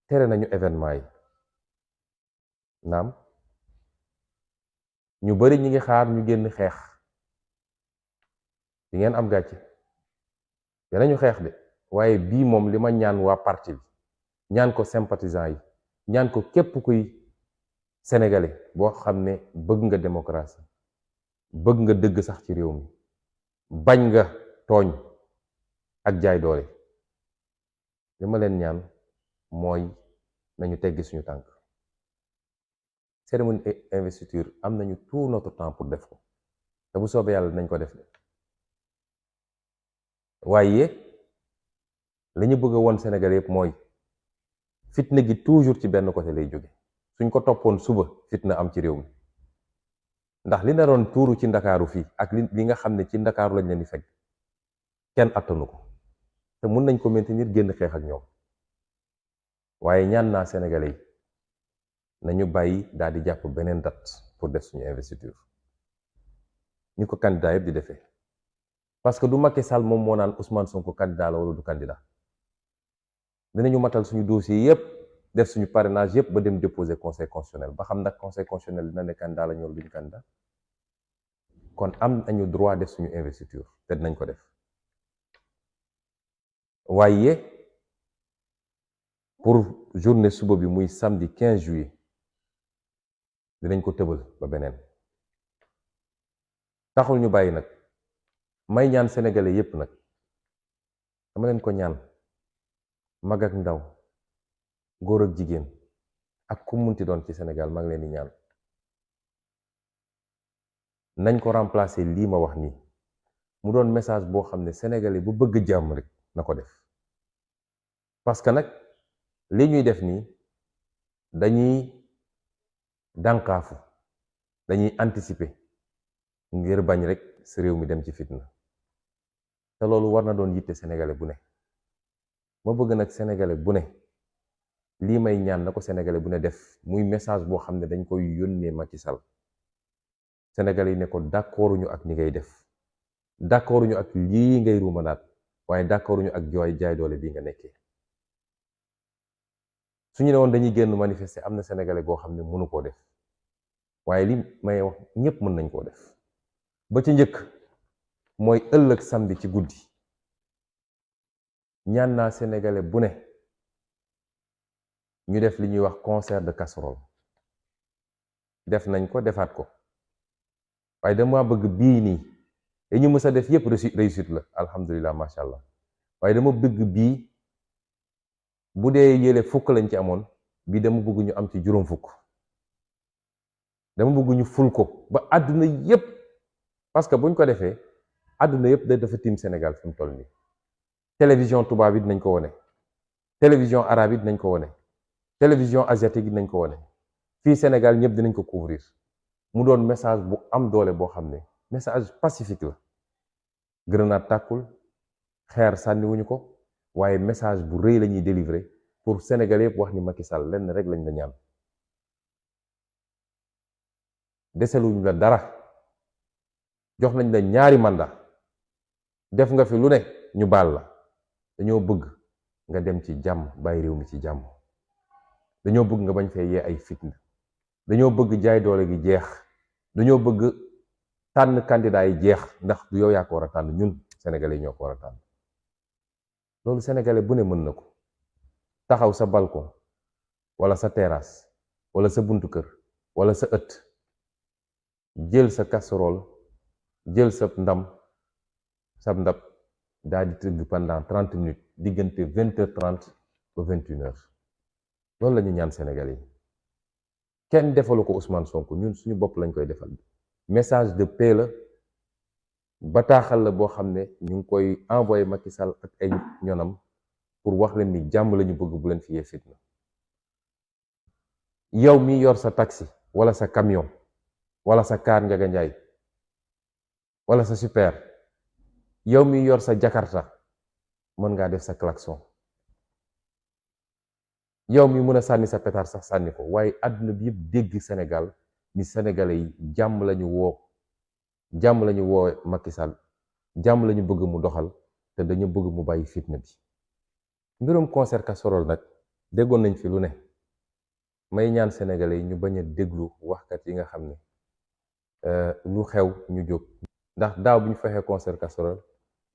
Speaker 1: tere nañu événement yi naam ñu bari ñi ngi xaar ñu génn xeex di ngeen am gàcce danañu xeex de waaye bii moom li ma ñaan waa parti bi ñaan ko sympathisant yi ñaan ko képp kuy sénégalais boo xam ne bëgg nga démocratie bëgg nga dëgg sax ci réew mi bañ nga tooñ ak jaay doole li ma leen ñaan mooy nañu teggi suñu tànk cérémonie investiture am nañu tout notre temps pour def ko te bu soobee yàlla nañ ko def waaye li ñu bëgg a woon Sénégal yëpp mooy fitna gi toujours ci benn côté lay jóge suñ ko toppoon suba fitna am ci réew mi ndax li naroon tuuru ci ndakaaru fii ak li nga xam ne ci ndakaaru lañ leen di fekk kenn attanu ko te mun nañ ko maintenir génn xeex ak ñoom waaye ñaan naa Sénégalais yi nañu bàyyi daal di jàpp beneen date pour def suñu investiture ni ko candidat yëpp di defee parce que du Macky Sall moom moo naan Ousmane Sonko candidat la wala du candidat dinañu matal suñu dossier yépp def suñu parrainage yépp ba dem déposer conseil constitutionnel ba xam nag conseil constitutionnel dina ne candidat la ñor duñu candidat kon am nañu droit def suñu investiture te dinañ ko def waaye pour journée suba bi muy samedi 15 juillet dinañ ko tëbal ba beneen taxul ñu bàyyi nag may ñaan sénégalais yépp nag dama leen ko ñaan mag ak ndaw góor ak jigéen ak ku munti doon ci Sénégal maa ngi leen di ñaan nañ ko remplacer lii ma wax nii mu doon message boo xam ne sénégalais bu bëgg jàmm rek na ko def parce que nag li ñuy def nii dañuy dànkaafu dañuy anticiper ngir bañ rek sa réew mi dem ci fitna te loolu war na doon yitte sénégalais bu ne ma bëgg nag sénégalais bu ne lii may ñaan na ko sénégalais bu ne def muy message boo xam ne dañ koy yónnee Macky Sall sénégalais yi ne ko d'accorduñu ak ni ngay def d'accorduñu ak lii ngay ruumanaat waaye d'accorduñu ak jaay doole bii nga nekkee suñu ne woon dañuy génn manifester am na sénégalais boo xam ne mënu koo def waaye li may wax ñépp mën nañ koo def ba ci njëkk mooy ëllëg samedi ci guddi ñaan naa sénégalais bu ne ñu def li ñuy wax concert de casserole def nañ ko defaat ko waaye dama bëgg bii nii dañu mës a def yépp réussite la alhamdulilah macha allah waaye dama bëgg bii bu dee yële fukk lañ ci amoon bii dama bëgg ñu am ci juróom fukk dama bëgg ñu ful ko ba àdduna yépp parce que buñ ko defee àdduna yépp dafa tiim Sénégal fi mu toll nii télévision tubaab yi dinañ ko wone télévision arabe yi dinañ ko wone télévision asiatique yi dinañ ko wone fii Sénégal ñëpp dinañ ko couvrir mu doon message bu am doole boo xam ne message pacifique la grenade tàkkul xeer sànniwuñu ko waaye message bu rëy la ñuy délivrer pour Sénégal yëpp wax ni Macky Sall lenn rek lañ la ñaan deseluñu la dara jox nañ la ñaari mandat def nga fi lu ne ñu baal la dañoo bëgg nga dem ci jàmm bàyyi réew mi ci jàmm dañoo bëgg nga bañ fee yee ay fitna dañoo bëgg jaay doole gi jeex dañoo bëgg tànn candidat yi jeex ndax du yow yaa ko war a tànn ñun sénégalais ñoo ko war a tànn loolu sénégalais bu ne mën na ko taxaw sa balcon wala sa terrasse wala sa buntu kër wala sa ëtt jël sa casserole jël sa ndab daal di tëgg pendant 30 minutes diggante 20h30 ba 21h loolu la ñu ñaan sénégalais yi kenn defalu ko Ousmane Sonko ñun suñu bopp lañ koy defal message de paix la bataaxal la boo xam ne ñu ngi koy envoyé Macky Sall ak ay ñonam pour wax leen ni jàmm lañu bëgg bu leen fi yee fitna yow mi yor sa taxi wala sa camion wala sa car Njaga Njaay wala sa super yow mi yor sa jakarta mën ngaa def sa klaxon yow mi mën a sànni sa pétard sax sànni ko waaye àdduna bi yëpp dégg Sénégal ni sénégalais yi jàmm lañu woo Macky Sall jàmm lañu bëgg mu doxal te dañu bëgg mu bàyyi fitna bi mbirum concert casserole nag déggoon nañ fi lu ne may ñaan sénégalais yi ñu bañ a déglu waxkat yi nga xam ne lu xew ñu jóg ndax daaw bu ñu fexee concert casserole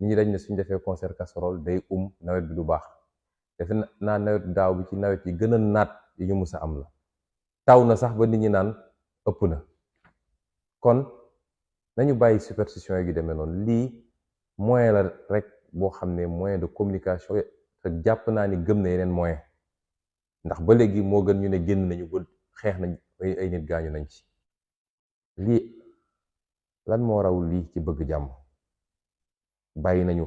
Speaker 1: nit ñi dañ ne suñ defee concert casserole day nawet bi du baax defe naa nawet daaw bi ci nawet yi gën a naat yi ñu mus a am la taw na sax ba nit ñi naan ëpp na kon nañu bàyyi superstition yi demee noonu lii moyen la rek boo xam ne moyen de communication te jàpp naa ni gëm na yeneen moyen ndax ba léegi moo gën ñu ne génn nañu ba xeex nañ ay nit gaañu nañ ci lii lan moo raw lii ci bëgg jàmm bàyyi nañu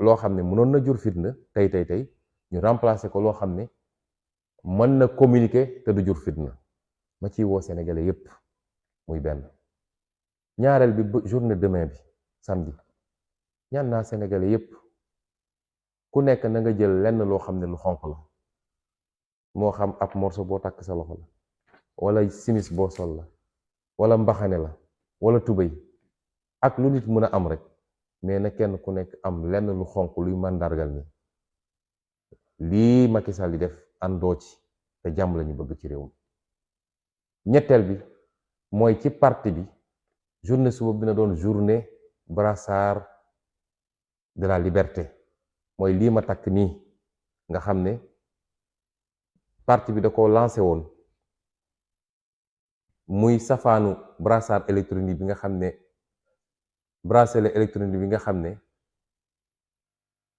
Speaker 1: loo xam ne mënoon na jur fitna tey ñu remplacer ko loo xam ne mën na communiquer te du jur fitna ma ciy woo sénégalais yépp muy benn ñaareel bi journée demain bi samedi ñaan naa sénégalais yépp ku nekk na nga jël lenn loo xam ne lu xonq la moo xam ab morceau boo takk sa loxo la wala simis boo sol la wala mbaxane la wala tubéy ak lu nit mën a am rek mais na kenn ku nekk am lenn lu xonq luy màndargal ni lii Macky Sall di def àndoo ci te jàmm lañu bëgg ci réew mi. ñetteel bi mooy ci parti bi journée suba bi na doon journée brassard de la liberté, mooy lii ma takk nii nga xam ne parti bi da ko lancé woon muy safaanu brassard électronique bi nga xam ne bracelet électronique bi nga xam ne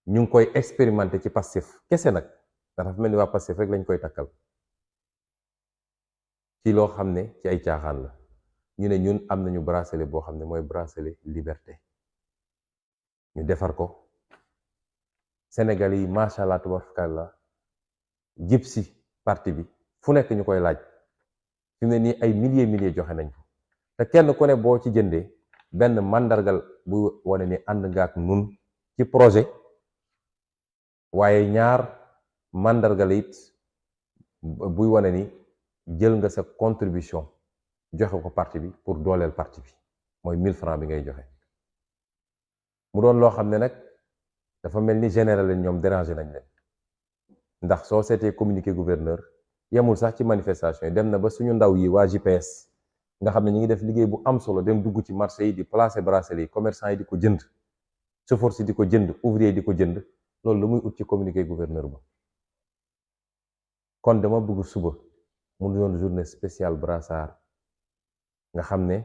Speaker 1: ñu ngi koy expérimenté ci Pastef kese nag ndax dafa mel ni waa Pastef rek lañ koy takkal ci loo xam ne ci ay caaxaan la. ñu ne ñun am nañu bracelet boo xam ne mooy bracelet liberté, ñu defar ko Sénégal yi macha allah tabarakallah jib si parti bi fu nekk ñu koy laaj fi mu ne nii ay milliers joxe nañ ko te kenn ku ne boo ci jëndee benn màndargal bu wane ni ànd nga ak nun ci projet, waaye ñaar màndargal it buy wane ni jël nga sa contribution joxe ko parti bi pour dooleel parti bi, mooy 1000 francs bi ngay joxe. mu doon loo xam ne nag dafa mel ni général leen ñoom dérangé nañ leen ndax soo seetee communiqué gouverneur yemul sax ci manifestation yi, dem na ba suñu ndaw yi waa JPS nga xam ne ñu ngi def liggéey bu am solo, dem dugg ci marché yi di placer bracelet yi, commerçant yi di ko jënd, chauffeur si di ko jënd, ouvrier yi di ko jënd. loolu lu muy ut ci communiqué gouverneur ba. kon dama bëgg suba mu doon journée spéciale brassard nga xam ne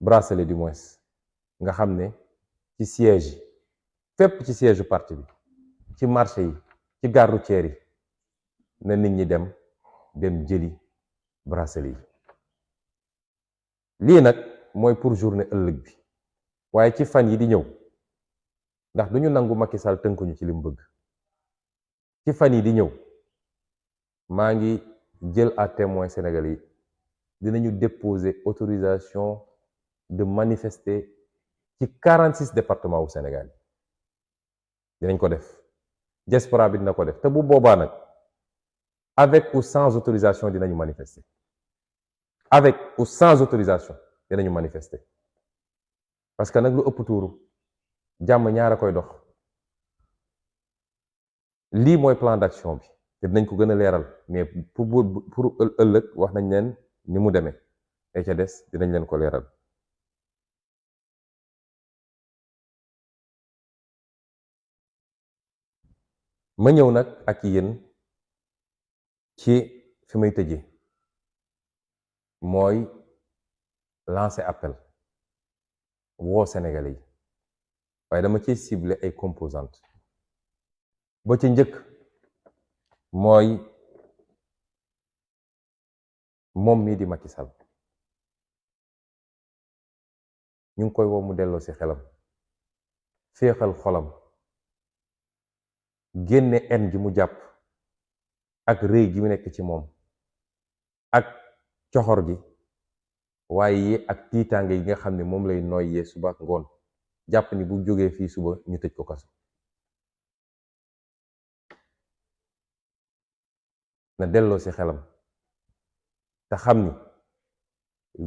Speaker 1: bracelet du moins nga xam ne ci siège yi fépp ci siège parti bi, ci marché yi, ci gare routière yi, na nit ñi dem jëli bracelet yi. lii nag mooy pour journée ëllëg bi, waaye ci fan yi di ñëw ndax duñu nangu Macky Sall tënkuñu ci li mu bëgg. ci fan yi di ñëw maa ngi jël à témoin Sénégalais yi, dinañu déposer autorisation de manifester ci 46 départements wu Sénégal yi. dinañ ko def, diaspora bi dina ko def, te bu boobaa nag avec ou sans autorisation dinañu manifester, avec ou sans autorisation dinañu manifester, parce que nag lu ëpp tuuru jàmm ñaar a koy dox. lii mooy plan d'action bi te dinañ ko gën a leeral, mais pour ëllëg wax nañ leen ni mu demee et ca des dinañ leen ko leeral. ma ñëw nag ak yéen ci fi may tëjee, mooy lancer appel woo Sénégalais yi, waaye dama ci cibler ay composantes. ba ci njëkk mooy moom mii di Macky Sall ñu ngi koy woo mu delloo ci xelam, féexal xolam, génne en gi mu jàpp ak rëy gi mu nekk ci moom ak coxor gi, waaye ak tiitaange yi nga xam ne moom lay noyyee suba ak ngoon, jàpp ni bu jógee fii suba ñu tëj ko kaso. na delloo ci xelam te xam ni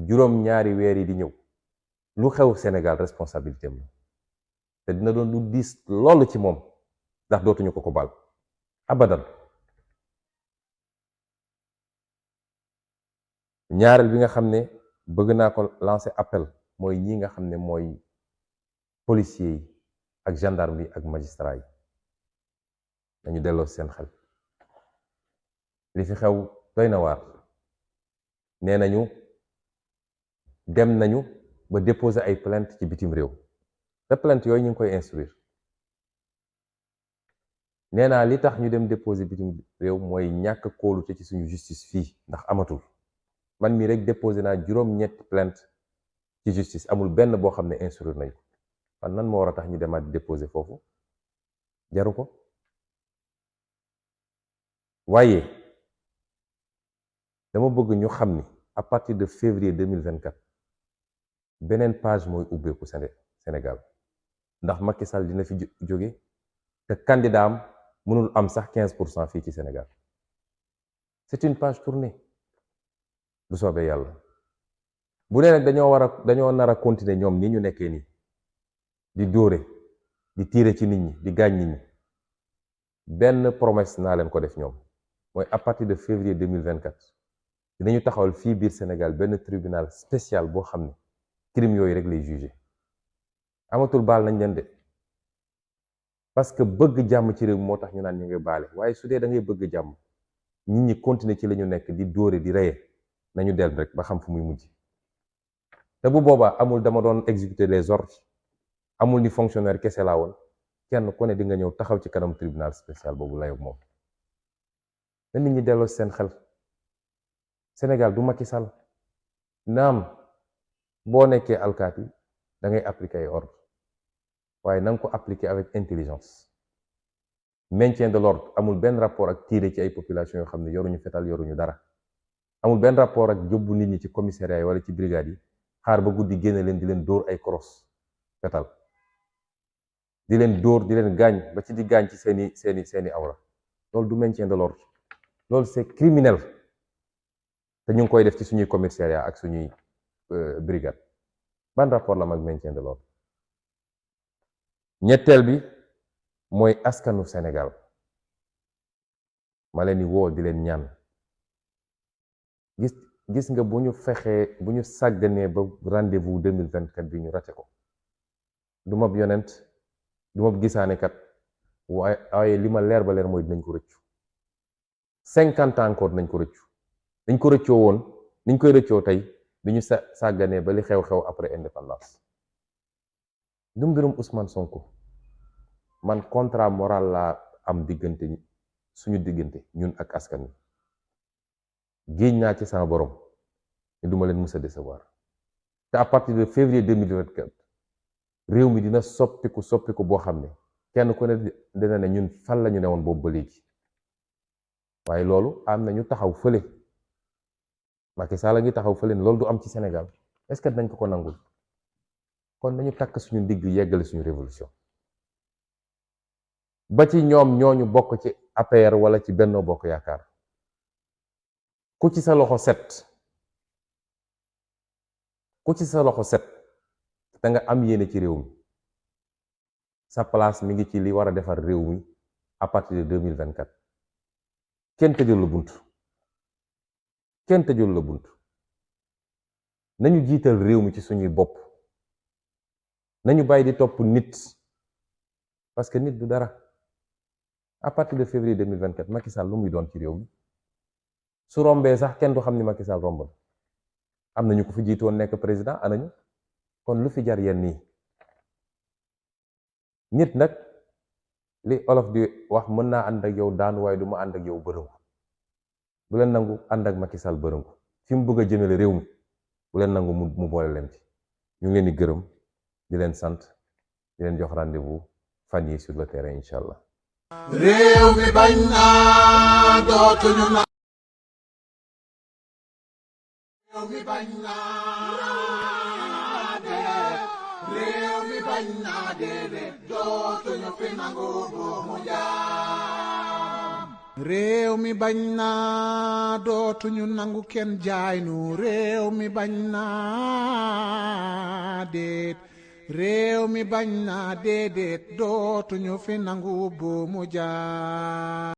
Speaker 1: juróom-ñaari weer yi di ñëw lu xew Sénégal responsabilité am la te dina doon lu diis loolu ci moom ndax dootuñu ko baal abadan. ñaareel bi nga xam ne bëgg naa ko lancer appel mooy ñi nga xam ne mooy policiers yi ak gendarme yi ak magistrat yi, nañu delloo seen xel. li fi xew doy na waar. nee nañu dem nañu ba déposer ay plainte ci bitim réew te plainte yooyu ñu ngi koy instruire. nee naa li tax ñu dem déposer bitim réew mooy ñàkk kóolute ci suñu justice fii ndax amatul. man mii rek déposé naa juróom-ñetti plainte ci justice, amul benn boo xam ne instruire nañ ko. fan nan moo war a tax ñu demaat déposer foofu? jaru ko. waaye dama bëgg ñu xam ni à partir de février 2024 beneen page mooy ubbeeku Sénégal ndax Macky Sall dina fi jóge te candidat am mënul am sax 15% fii ci Sénégal. c'est une page tournée bu soobee yàlla. bu nee nag dañoo nar a continuer ñoom ni ñu nekkee nii di dóore di tiire ci nit ñi di gaañ nit ñi, benn promesse naa leen ko def ñoom mooy à partir de février 2024 dinañu taxawal fii biir Sénégal benn tribunal spécial boo xam ne crime yooyu rek lay jugé amatul baal nañ leen de parce que bëgg jàmm ci réew moo tax ñu naan ñu ngi baale waaye su dee da ngay bëgg jàmm nit ñi continuer ci la ñu nekk di dóore di reye nañu del rek ba xam fu muy mujj te bu boobaa amul dama doon exécuter les ordres amul ni fonctionnaire kese laa woon kenn ku ne di nga ñëw taxaw ci kanam tribunal spécial boobu layoog moom na nit ñi delloo seen xel Sénégal du Macky Sall naam boo nekkee alkaati da ngay appliquer ay ordre waaye na nga ko appliquer avec intelligence maintien de l'ordre amul benn rapport ak tirer ci ay population yoo xam ne yoruñu fetal yoruñu dara amul benn rapport ak yóbbu nit ñi ci commissariat yi wala ci brigade yi xaar ba guddi génne leen di leen dóor ay crosse fetal di leen dóor di leen gaañ ba ci di gaañ ci seeni awra loolu du maintien de l'ordre loolu c'est criminel te ñu ngi koy def ci suñuy commissariat ak suñuy brigade ban rapport la mag maintien de l'ordre ñetteel bi mooy askanu Sénégal ma leen di woo di leen ñaan gis nga bu ñu sàgganee ba rendez-vous 2024 bi ñu rate ko du ma yonent du ma gisaane kat waaye li ma leer ba leer mooy dinañ ko rëccu 50 ans encore nañ ko rëccu dañ ko rëccoo woon niñ koy rëccoo tey bi ñu sàgganee ba li xew-xew après indépendance du mbirum Ousmane Sonko man contrat moral laa am diggante suñu diggante ñun ak askan wi géej naa ci sama borom ne duma leen mës a décevoir te à partir de février 2024 réew mi dina soppiku boo xam ne kenn ku ne dina ne ñun fan la ñu ne woon boobu ba léegi waaye loolu am na ñu taxaw fële Macky Sall la ngi taxaw fële ne loolu du am ci Sénégal est-ce que dinañ ko nangul kon nañu takk suñu ndigg yeggale suñu révolution ba ci ñoom ñooñu bokk ci APR wala ci Benno Bokk Yaakaar ku ci sa loxo set te nga am yéene ci réew mi sa place mi ngi ci li war a defar réew mi à partir de 2024 kenn tëjul la bunt nañu jiital réew mi ci suñuy bopp nañu bàyyi di topp nit parce que nit du dara à partir de février 2024 Macky Sall lu muy doon ci réew mi su rombee sax kenn du xam ni Macky Sall romb na am na ñu ko fi jiitu woon nekk président anañu kon lu fi jar yenn nii nit nag li olof di wax mën naa ànd ak yow daanu waaye du ma ànd ak yow bërëngu bu leen nangu ànd ak Macky Sall bërëngu fi mu bëgg a jëmale réew mi bu leen nangu mu boole leen ci ñu ngi leen di gërëm di leen sant di leen jox rendez-vous fan yi sur le terrain incha allah.
Speaker 2: réew mi bañ naa dootuñu na réew mi bañ naa dee réew mi bañ naa dee dootuñu fi nangu buumu jaam réew mi bañ naa dootuñu nangu kenn jaay nu réew mi bañ naa dee réew mi bañ naa déedéet dootuñu fi nangu buumu jaam